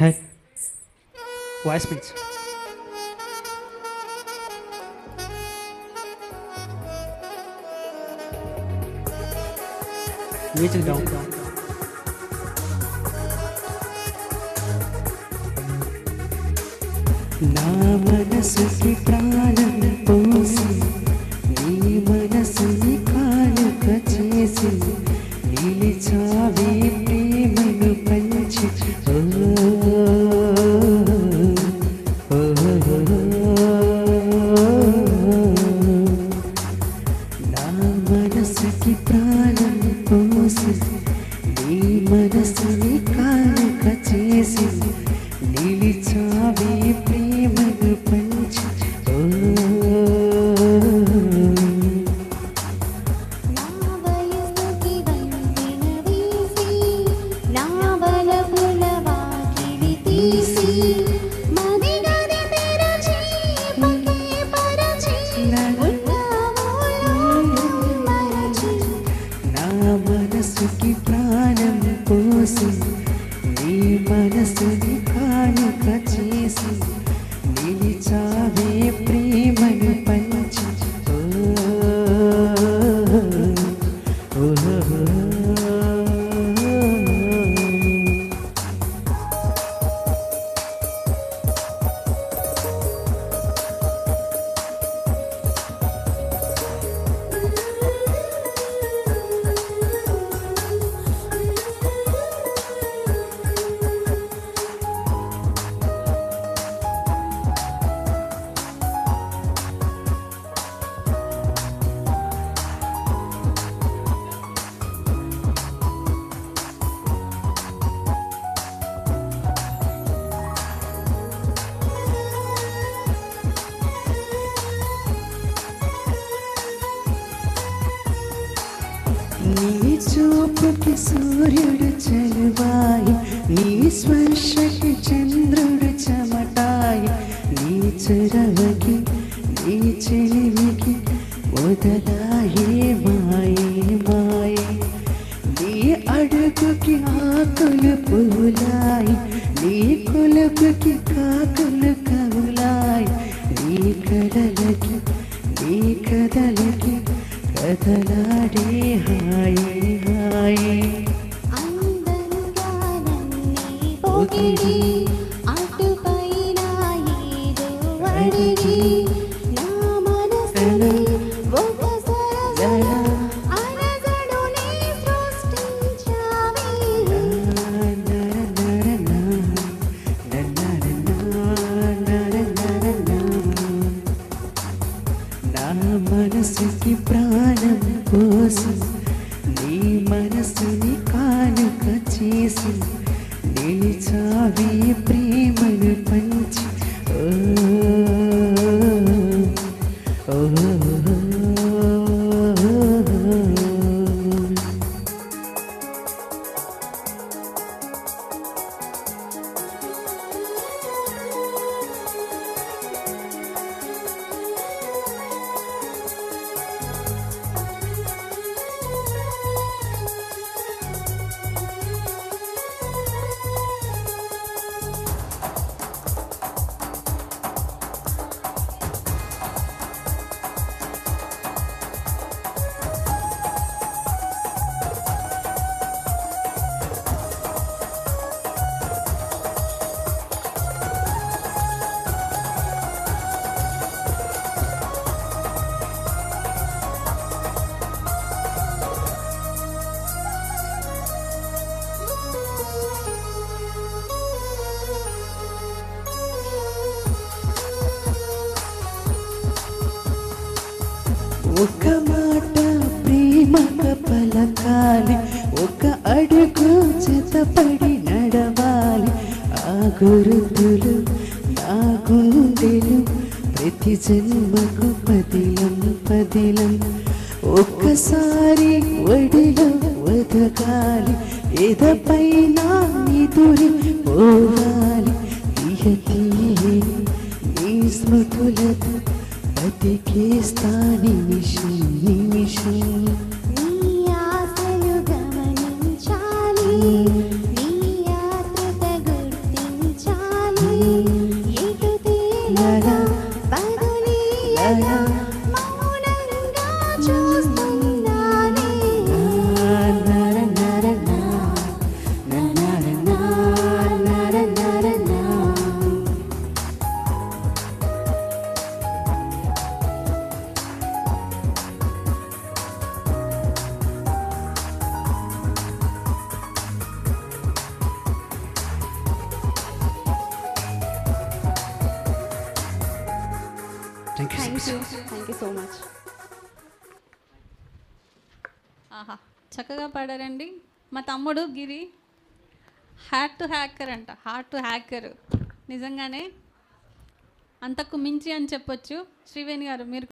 Hey, voice please. Music down. నా మనసుకి ప్రాణం పోసి నీ మనసుని కానుక చేసి నిలిచావే ప్రేమను పంచి నా మనసుకి ప్రాణం పోసి నీ మనసుని కానుక చేసి నిలిచావే ప్రేమను పంచి నా మనసుకి ప్రాణం పోసి నీ మనసుని కానుక చేసి నిలిచావే ప్రేమను పంచి నీ చూపుకి సూర్యుడు చలువాయి నీ స్పర్శకి చంద్రుడు చెమటాయి నీ చొరవకి నీ చెలిమికి మొదలాయే మాయే మాయే నీ అడుగుకి ఆకులు పూలాయి నీ కొలుపుకి కాకులు కవులాయి నీ కదలకి కదలాడే హాయే హాయే పొగిడి అటుపైన ఏదో అడిగి నా మనసుని ఒక సరసన అలజడుని సృష్టించావే నా మనసుకి ప్రాణం పోసి నీ మనసుని కానుక చేసి నిలిచావే ప్రేమను పంచి ఒక మాట ప్రేమక పలకాలి ఒక అడుగు జతపడి నడవాలి ఆ గురుతులు నా గుండెలు ప్రతి జన్మకు పదిలం ఒక్కసారి ఒడిలో వదగాలి ఎదపైన నిదురి పోవాలి తీయే నీ స్మృతులతో బతికేస్తా నిమిషం నీ ఆశలు గమనించాలి నీ ఆత్రత గుర్తించాలి ఎటు తేలగా బదులీయగా మౌనంగా చూస్తున్నానే. Thank you so much. ఆహా, చక్కగా పాడారండి. మా తమ్ముడు గిరి హార్ట్ టు హ్యాకర్ అంట. హార్ట్ టు హ్యాకర్ నిజంగానే అంతకు మించి అని చెప్పొచ్చు. శ్రీవేణి గారు మీరు